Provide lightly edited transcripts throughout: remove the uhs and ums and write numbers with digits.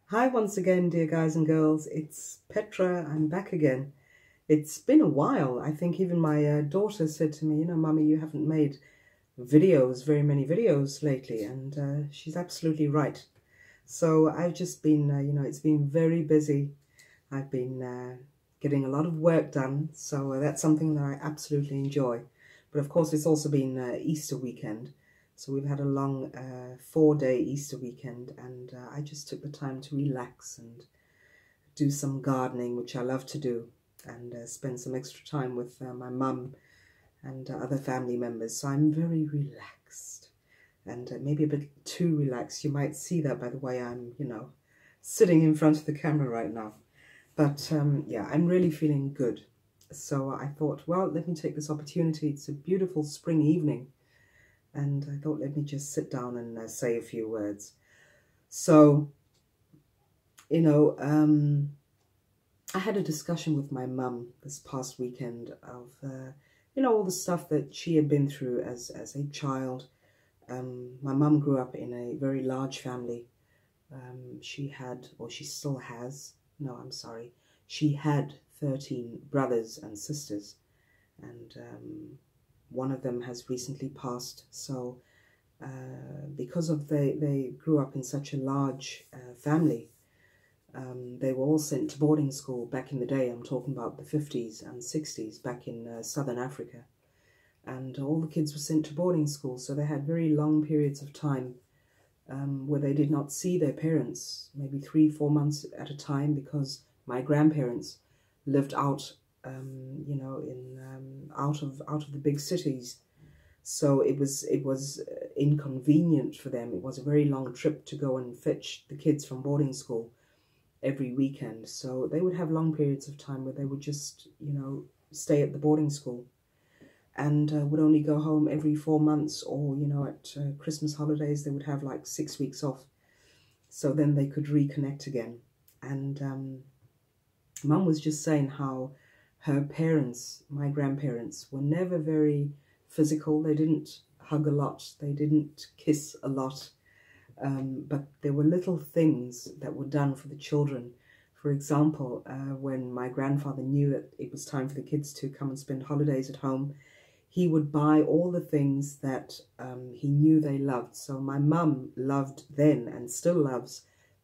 Hi once again, dear guys and girls. It's Petra. I'm back again. It's been a while. I think even my daughter said to me, Mummy, you haven't made very many videos lately. And she's absolutely right. So I've just been, it's been very busy. I've been getting a lot of work done. So that's something that I absolutely enjoy. But of course, it's also been Easter weekend. So we've had a long 4-day Easter weekend, and I just took the time to relax and do some gardening, which I love to do, and spend some extra time with my mum and other family members. So I'm very relaxed, and maybe a bit too relaxed. You might see that by the way I'm, sitting in front of the camera right now. But yeah, I'm really feeling good. So I thought, well, let me take this opportunity. It's a beautiful spring evening. And I thought, let me just sit down and say a few words. So, I had a discussion with my mum this past weekend of, all the stuff that she had been through as a child. My mum grew up in a very large family. She had, or she still has, no, I'm sorry. She had 13 brothers and sisters. And one of them has recently passed. So because of they grew up in such a large family, they were all sent to boarding school back in the day. I'm talking about the 50s and 60s back in southern Africa. And all the kids were sent to boarding school. So they had very long periods of time where they did not see their parents, maybe 3-4 months at a time, because my grandparents lived out out of the big cities. So it was inconvenient for them. It was a very long trip to go and fetch the kids from boarding school every weekend. So they would have long periods of time where they would just, stay at the boarding school, and would only go home every 4 months, or, at Christmas holidays, they would have like 6 weeks off. So then they could reconnect again. And Mum was just saying how her parents, my grandparents, were never very physical. They didn't hug a lot. They didn't kiss a lot. But there were little things that were done for the children. For example, when my grandfather knew that it was time for the kids to come and spend holidays at home, he would buy all the things that he knew they loved. So my mum loved then, and still loves,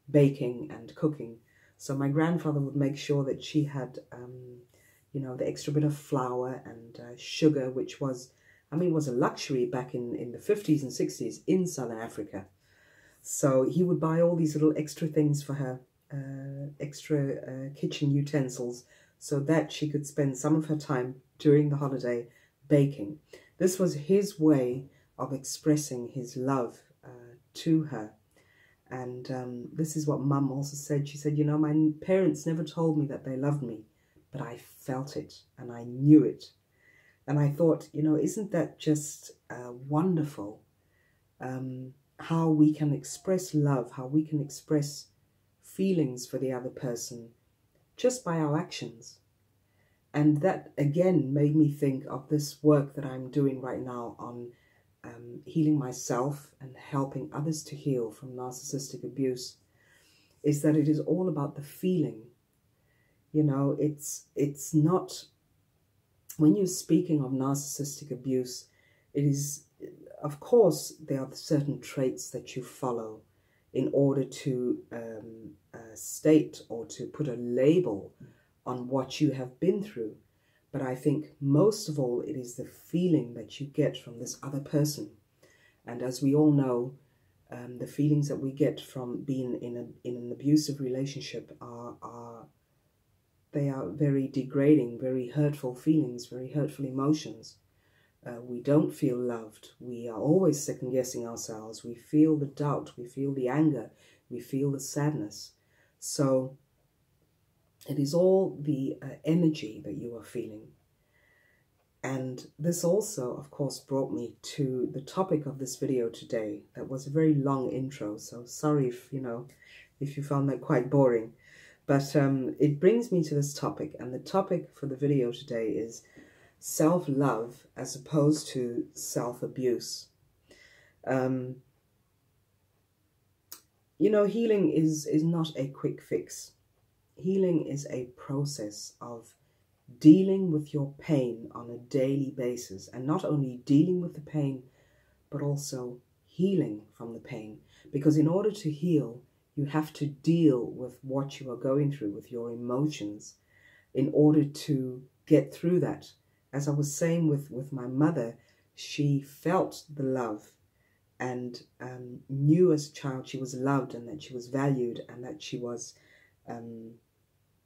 baking and cooking. So my grandfather would make sure that she had, the extra bit of flour and sugar, which was, was a luxury back in the 50s and 60s in Southern Africa. So he would buy all these little extra things for her, extra kitchen utensils, so that she could spend some of her time during the holiday baking. This was his way of expressing his love to her. And this is what Mum also said. She said, my parents never told me that they loved me, but I felt it and I knew it. And I thought, isn't that just wonderful? How we can express love, how we can express feelings for the other person just by our actions. And that again made me think of this work that I'm doing right now on healing myself and helping others to heal from narcissistic abuse, is that it is all about the feeling. It's not, when you're speaking of narcissistic abuse, it is, of course, there are certain traits that you follow in order to state or to put a label on what you have been through. But I think most of all, it is the feeling that you get from this other person. And as we all know, the feelings that we get from being in an abusive relationship are very degrading, very hurtful feelings, very hurtful emotions. We don't feel loved. We are always second-guessing ourselves. We feel the doubt. We feel the anger. We feel the sadness. So it is all the energy that you are feeling. And this also, of course, brought me to the topic of this video today. That was a very long intro, so sorry if you found that quite boring. But it brings me to this topic, and the topic for the video today is self-love as opposed to self-abuse. Healing is not a quick fix. Healing is a process of dealing with your pain on a daily basis, and not only dealing with the pain, but also healing from the pain. Because in order to heal, you have to deal with what you are going through, with your emotions, in order to get through that. As I was saying with my mother, she felt the love and knew as a child she was loved and that she was valued and that she was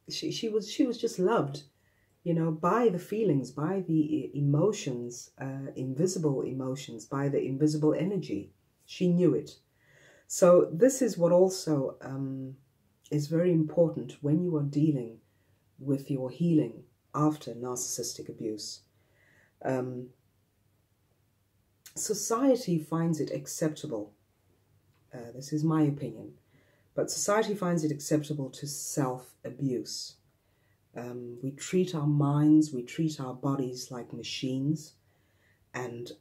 she was just loved, by the feelings, by the emotions, invisible emotions, by the invisible energy. She knew it. So this is what also is very important when you are dealing with your healing after narcissistic abuse. Society finds it acceptable, this is my opinion, but society finds it acceptable to self-abuse. We treat our minds, we treat our bodies like machines, and,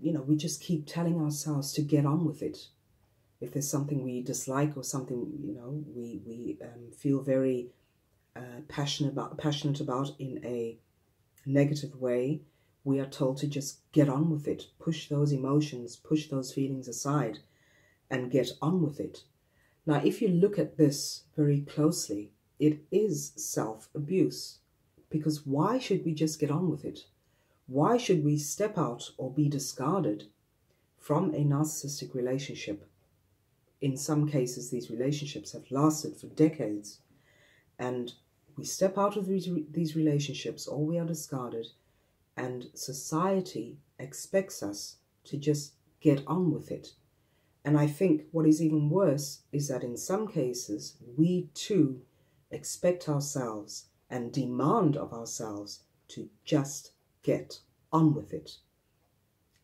we just keep telling ourselves to get on with it. If there's something we dislike or something, we feel very passionate about in a negative way, we are told to just get on with it, push those emotions, push those feelings aside, and get on with it. Now, if you look at this very closely, it is self-abuse. Because why should we just get on with it? Why should we step out or be discarded from a narcissistic relationship? In some cases, these relationships have lasted for decades. And we step out of these relationships, or we are discarded, and society expects us to just get on with it. And I think what is even worse is that in some cases, we too expect ourselves and demand of ourselves to just get on with it.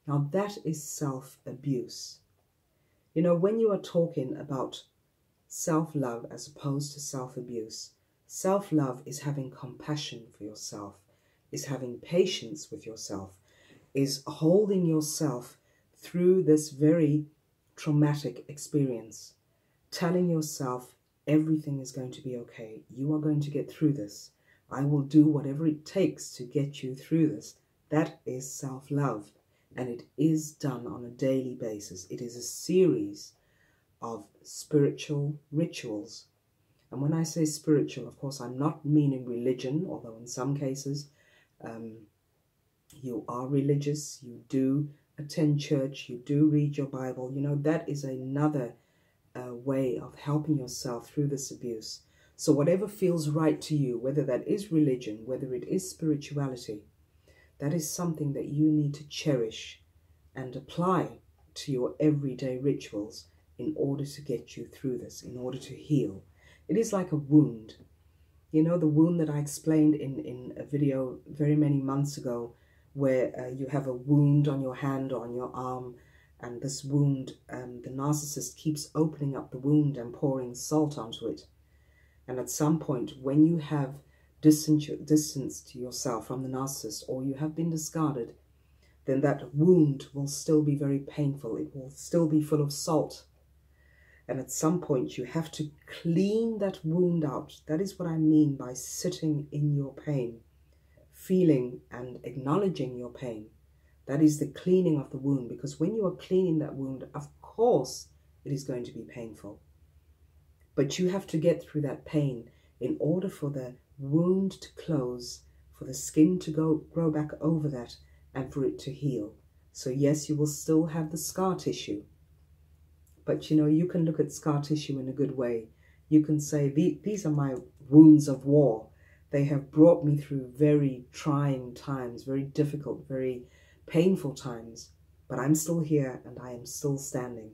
Now that is self-abuse. When you are talking about self-love as opposed to self-abuse, self-love is having compassion for yourself, is having patience with yourself, is holding yourself through this very traumatic experience, telling yourself everything is going to be okay. You are going to get through this. I will do whatever it takes to get you through this. That is self-love, and it is done on a daily basis. It is a series of spiritual rituals. And when I say spiritual, of course, I'm not meaning religion, although in some cases you are religious, you do attend church, you do read your Bible. That is another way of helping yourself through this abuse. So whatever feels right to you, whether that is religion, whether it is spirituality, that is something that you need to cherish and apply to your everyday rituals in order to get you through this, in order to heal. It is like a wound. The wound that I explained in a video very many months ago, where you have a wound on your hand or on your arm, and this wound, the narcissist keeps opening up the wound and pouring salt onto it. And at some point, when you have distanced yourself from the narcissist, or you have been discarded, then that wound will still be very painful. It will still be full of salt. And at some point, you have to clean that wound out. That is what I mean by sitting in your pain, feeling and acknowledging your pain. That is the cleaning of the wound, because when you are cleaning that wound, of course, it is going to be painful. But you have to get through that pain in order for the wound to close, for the skin to grow back over that, and for it to heal. So yes, you will still have the scar tissue. But you can look at scar tissue in a good way. You can say, these are my wounds of war. They have brought me through very trying times, very difficult, very painful times. But I'm still here and I am still standing.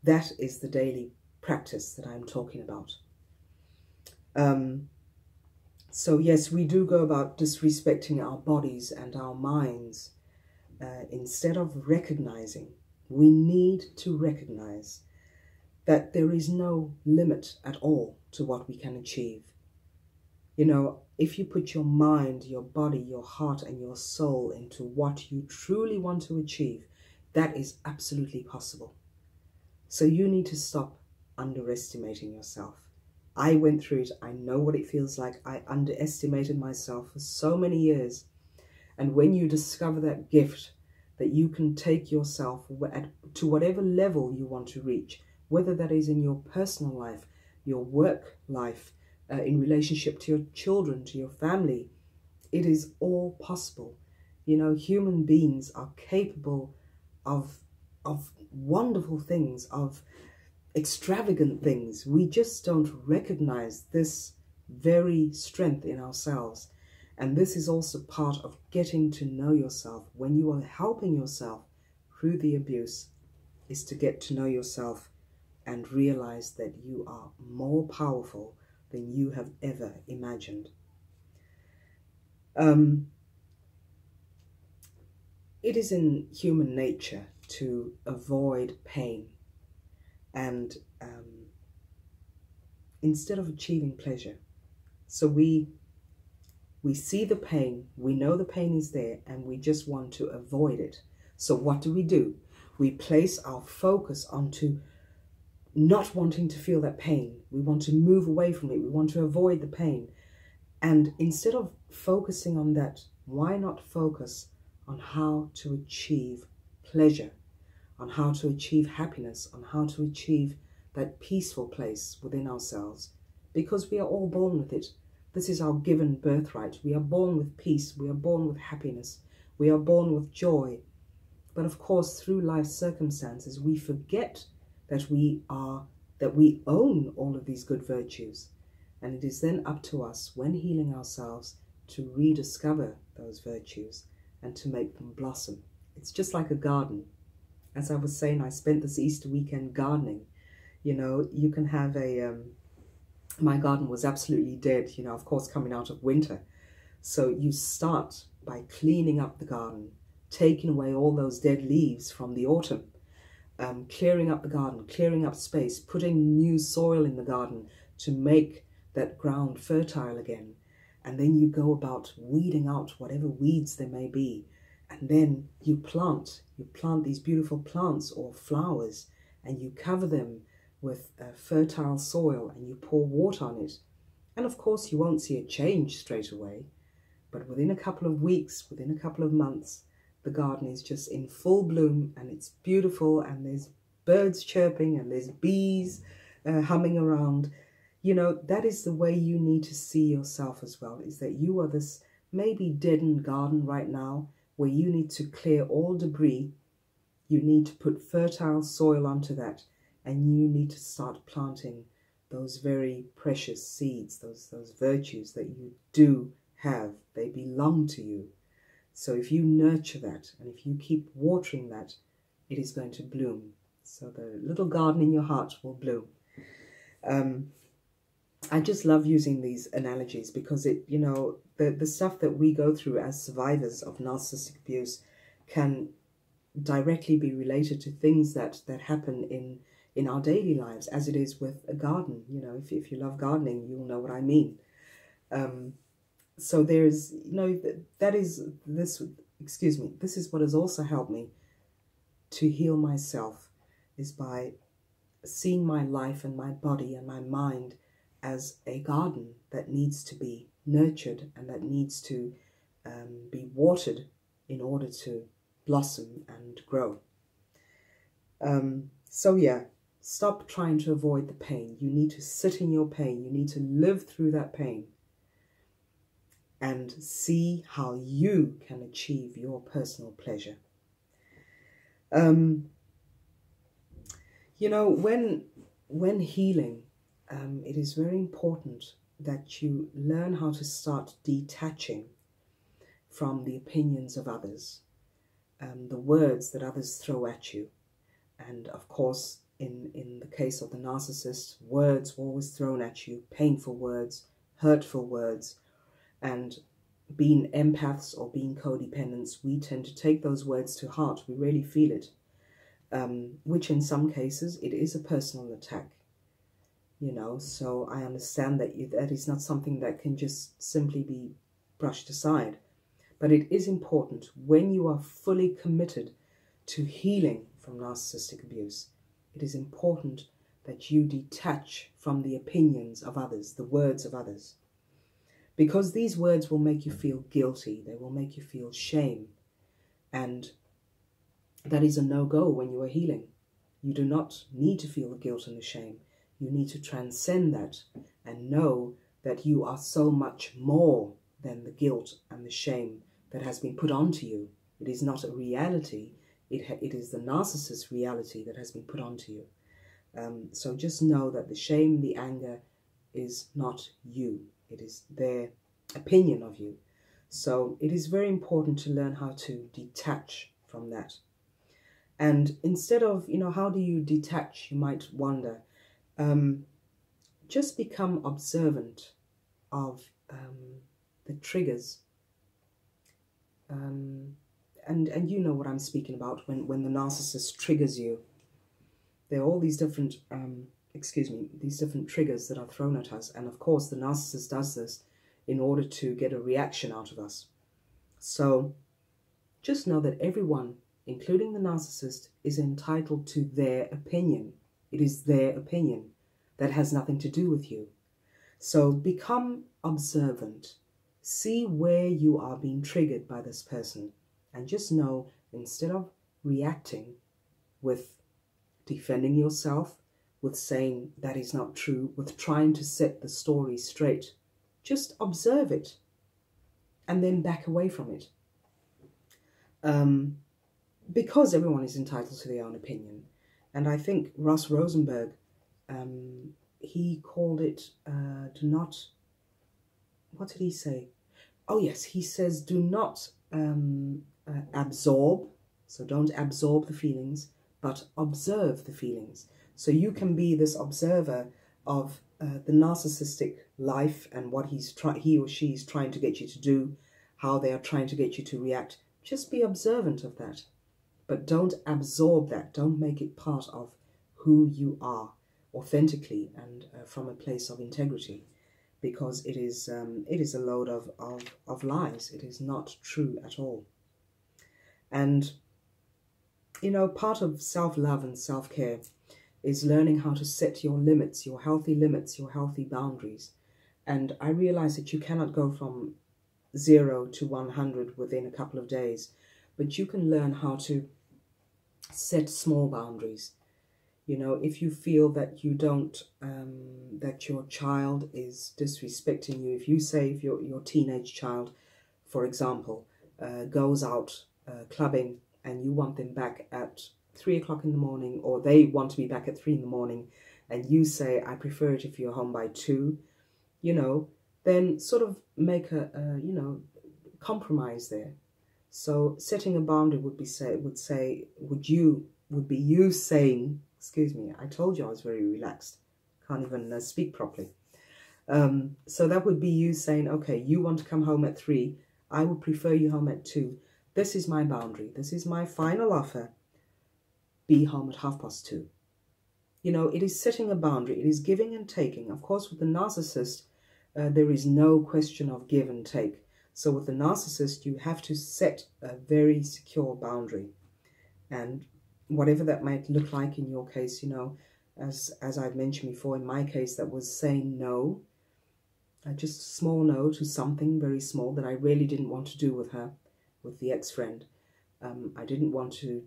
That is the daily practice that I'm talking about. So yes, we do go about disrespecting our bodies and our minds instead of recognizing. We need to recognize that there is no limit at all to what we can achieve. If you put your mind, your body, your heart, and your soul into what you truly want to achieve, that is absolutely possible. So you need to stop underestimating yourself. I went through it. I know what it feels like. I underestimated myself for so many years. And when you discover that gift, that you can take yourself to whatever level you want to reach, whether that is in your personal life, your work life, in relationship to your children, to your family, it is all possible. You know, human beings are capable of wonderful things, of extravagant things. We just don't recognize this very strength in ourselves. And this is also part of getting to know yourself. When you are helping yourself through the abuse, is to get to know yourself and realize that you are more powerful than you have ever imagined. It is in human nature to avoid pain and instead of achieving pleasure. So we see the pain, we know the pain is there, and we just want to avoid it. So what do? We place our focus onto not wanting to feel that pain. We want to move away from it. We want to avoid the pain. And instead of focusing on that, why not focus on how to achieve pleasure, on how to achieve happiness, on how to achieve that peaceful place within ourselves? Because we are all born with it. This is our given birthright. We are born with peace. We are born with happiness. We are born with joy. But of course, through life circumstances, we forget that we own all of these good virtues. And it is then up to us, when healing ourselves, to rediscover those virtues and to make them blossom. It's just like a garden. As I was saying, I spent this Easter weekend gardening. You know, you can have my garden was absolutely dead, you know, of course, coming out of winter. So you start by cleaning up the garden, taking away all those dead leaves from the autumn, clearing up the garden, clearing up space, putting new soil in the garden to make that ground fertile again. And then you go about weeding out whatever weeds there may be. And then you plant these beautiful plants or flowers, and you cover them with fertile soil, and you pour water on it. And of course, you won't see a change straight away, but within a couple of weeks, within a couple of months, the garden is just in full bloom, and it's beautiful, and there's birds chirping, and there's bees humming around. You know, that is the way you need to see yourself as well, is that you are this maybe deadened garden right now, where you need to clear all debris. You need to put fertile soil onto that, and you need to start planting those very precious seeds, those virtues that you do have. They belong to you. So if you nurture that, and if you keep watering that, it is going to bloom. So the little garden in your heart will bloom. I just love using these analogies because it, you know, the stuff that we go through as survivors of narcissistic abuse can directly be related to things that happen in our daily lives, as it is with a garden. You know, if you love gardening, you'll know what I mean. So there's, you know, this is what has also helped me to heal myself, is by seeing my life and my body and my mind as a garden that needs to be nurtured and that needs to be watered in order to blossom and grow. So yeah, stop trying to avoid the pain. You need to sit in your pain. You need to live through that pain and see how you can achieve your personal pleasure. You know, when healing, it is very important that you learn how to start detaching from the opinions of others, the words that others throw at you. And of course, in the case of the narcissist, words were always thrown at you, painful words, hurtful words. And being empaths or being codependents, we tend to take those words to heart. We really feel it, which in some cases, it is a personal attack. You know, so I understand that that is not something that can just simply be brushed aside. But it is important, when you are fully committed to healing from narcissistic abuse, it is important that you detach from the opinions of others, the words of others. Because these words will make you feel guilty, they will make you feel shame. And that is a no-go when you are healing. You do not need to feel the guilt and the shame. You need to transcend that and know that you are so much more than the guilt and the shame that has been put onto you. It is not a reality. It is the narcissist reality that has been put onto you. So just know that the shame, the anger is not you. It is their opinion of you. So it is very important to learn how to detach from that. And instead of, how do you detach, you might wonder. Just become observant of the triggers. And you know what I'm speaking about when the narcissist triggers you. There are all these different, these different triggers that are thrown at us. And of course, the narcissist does this in order to get a reaction out of us. So just know that everyone, including the narcissist, is entitled to their opinion. It is their opinion. That has nothing to do with you. So become observant. See where you are being triggered by this person. And just know, instead of reacting with defending yourself, with saying that is not true, with trying to set the story straight, just observe it and then back away from it. Because everyone is entitled to their own opinion. And I think Ross Rosenberg, he called it, do not, what did he say? Oh yes, he says do not absorb, so don't absorb the feelings, but observe the feelings. So you can be this observer of the narcissistic life and what he or she is trying to get you to do, how they are trying to get you to react. Just be observant of that, but don't absorb that. Don't make it part of who you are authentically and from a place of integrity, because it is a load of lies. It is not true at all. And part of self-love and self-care is learning how to set your limits, your healthy boundaries. And I realize that you cannot go from 0 to 100 within a couple of days, but you can learn how to set small boundaries. If you feel that you don't, that your child is disrespecting you, if your teenage child, for example, goes out clubbing and you want them back at 3 o'clock in the morning, or they want to be back at 3 in the morning, and you say, I prefer it if you're home by 2, then sort of make a compromise there. So setting a boundary would be you saying, excuse me, I told you I was very relaxed. Can't even speak properly. So that would be you saying, okay, you want to come home at 3. I would prefer you home at 2. This is my boundary. This is my final offer. Be home at 2:30. It is setting a boundary. It is giving and taking. Of course, with the narcissist, there is no question of give and take. So with the narcissist, you have to set a very secure boundary. And whatever that might look like in your case, as I've mentioned before, in my case, that was saying no, just a small no to something very small that I really didn't want to do with her, with the ex-friend. I didn't want to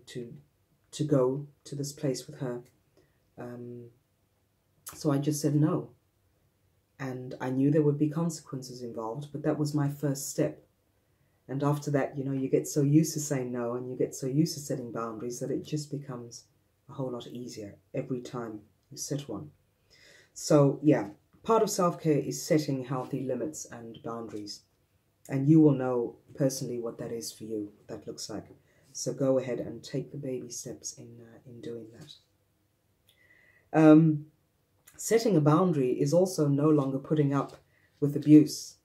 go to this place with her. So I just said no. And I knew there would be consequences involved, but that was my first step. And after that, you get so used to saying no and you get so used to setting boundaries that it just becomes a whole lot easier every time you set one. So yeah, part of self-care is setting healthy limits and boundaries. And you will know personally what that is for you, what that looks like. So go ahead and take the baby steps in doing that. Setting a boundary is also no longer putting up with abuse,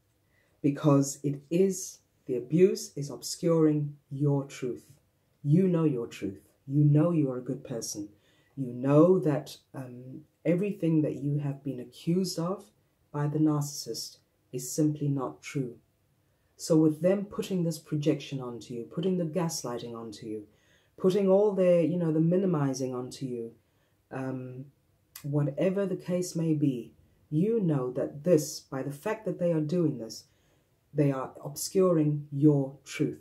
because the abuse is obscuring your truth. You know your truth. You know you are a good person. You know that everything that you have been accused of by the narcissist is simply not true. So with them putting this projection onto you, putting the gaslighting onto you, putting all their, the minimizing onto you, whatever the case may be, you know that this, by the fact that they are doing this, they are obscuring your truth.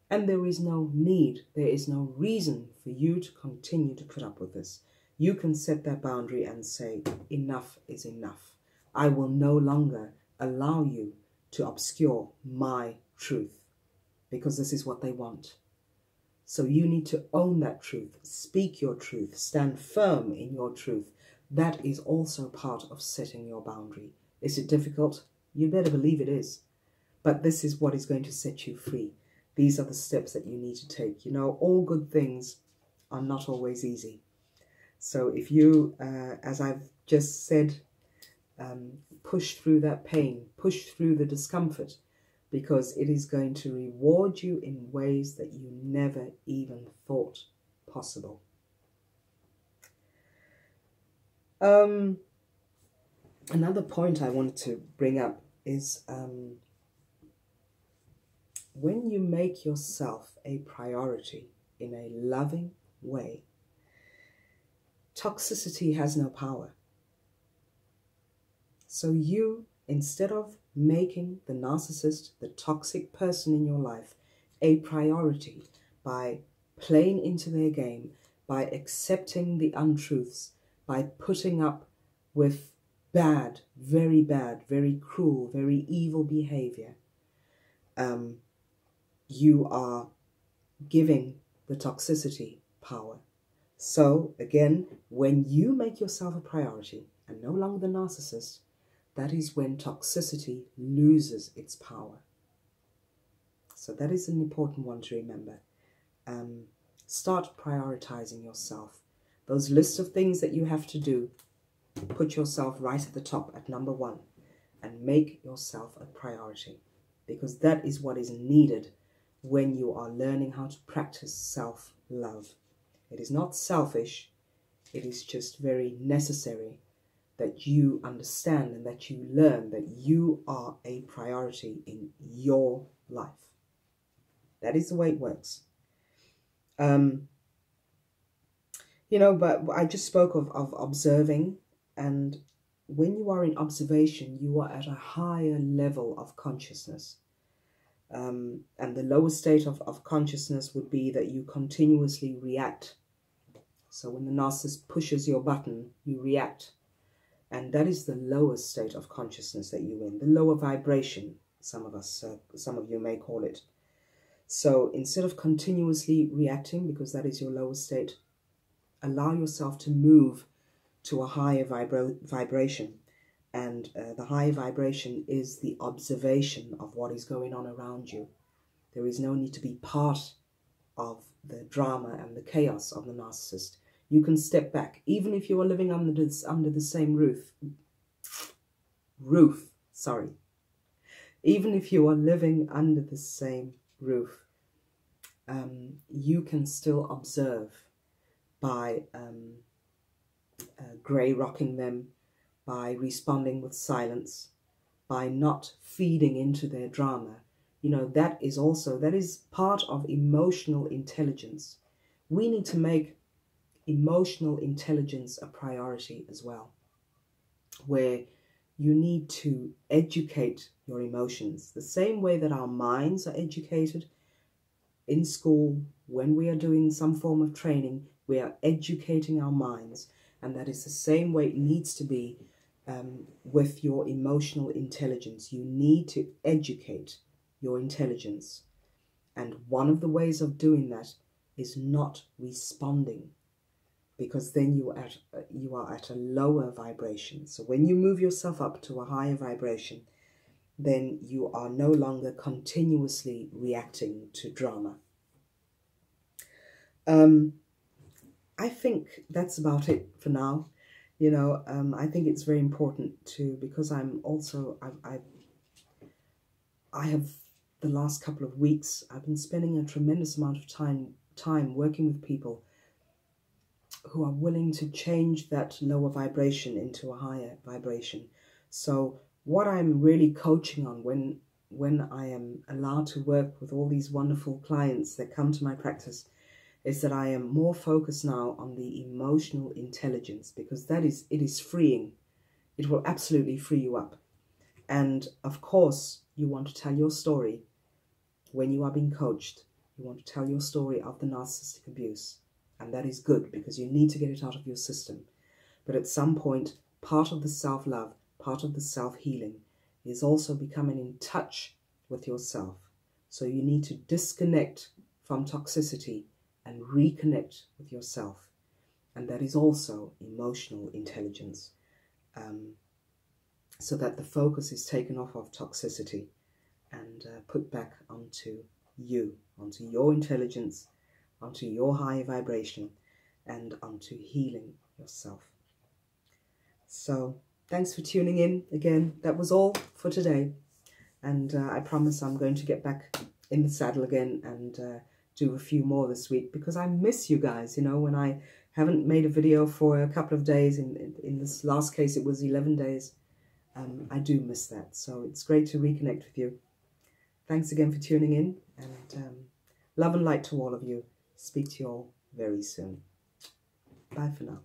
And there is no need, there is no reason for you to continue to put up with this. You can set that boundary and say, enough is enough. I will no longer allow you to obscure my truth, because this is what they want. So you need to own that truth, speak your truth, stand firm in your truth. That is also part of setting your boundary. Is it difficult? You better believe it is. But this is what is going to set you free. These are the steps that you need to take. You know, all good things are not always easy. So if you, as I've just said, push through that pain, push through the discomfort, because it is going to reward you in ways that you never even thought possible. Another point I wanted to bring up is when you make yourself a priority in a loving way, toxicity has no power. So you, instead of making the narcissist, the toxic person in your life, a priority by playing into their game, by accepting the untruths, by putting up with bad, very cruel, very evil behavior, you are giving the toxicity power. So again, when you make yourself a priority and no longer the narcissist, that is when toxicity loses its power. So that is an important one to remember. Start prioritizing yourself. Those lists of things that you have to do, put yourself right at the top at number 1 and make yourself a priority, because that is what is needed when you are learning how to practice self-love. It is not selfish, it is just very necessary that you understand and that you learn that you are a priority in your life. That is the way it works. You know, but I just spoke of observing, and when you are in observation, you are at a higher level of consciousness. And the lower state of consciousness would be that you continuously react. So when the narcissist pushes your button, you react. And that is the lowest state of consciousness that you're in, the lower vibration, some of you may call it. So instead of continuously reacting, because that is your lowest state, allow yourself to move to a higher vibration. And the higher vibration is the observation of what is going on around you. There is no need to be part of the drama and the chaos of the narcissist. You can step back, even if you are living under the same roof. Even if you are living under the same roof, you can still observe by grey rocking them, by responding with silence, by not feeding into their drama. You know, that is part of emotional intelligence. We need to make emotional intelligence a priority as well, where you need to educate your emotions the same way that our minds are educated in school. When we are doing some form of training, we are educating our minds, and that is the same way it needs to be with your emotional intelligence. You need to educate your intelligence, and one of the ways of doing that is not responding, because then you are at a lower vibration. So when you move yourself up to a higher vibration, then you are no longer continuously reacting to drama. I think that's about it for now. You know, I think it's very important to, because I'm also, I have the last couple of weeks, I've been spending a tremendous amount of time working with people who are willing to change that lower vibration into a higher vibration. So what I'm really coaching on when I am allowed to work with all these wonderful clients that come to my practice is that I am more focused now on the emotional intelligence, because it is freeing. It will absolutely free you up. And of course, you want to tell your story when you are being coached. You want to tell your story of the narcissistic abuse. And that is good, because you need to get it out of your system. But at some point, part of the self-love, part of the self-healing is also becoming in touch with yourself. So you need to disconnect from toxicity and reconnect with yourself. And that is also emotional intelligence. So that the focus is taken off of toxicity and put back onto you, onto your intelligence, onto your high vibration, and onto healing yourself. So thanks for tuning in again. That was all for today. And I promise I'm going to get back in the saddle again and do a few more this week, because I miss you guys. You know, when I haven't made a video for a couple of days, in this last case it was 11 days, I do miss that. So it's great to reconnect with you. Thanks again for tuning in, and love and light to all of you. Speak to you all very soon. Bye for now.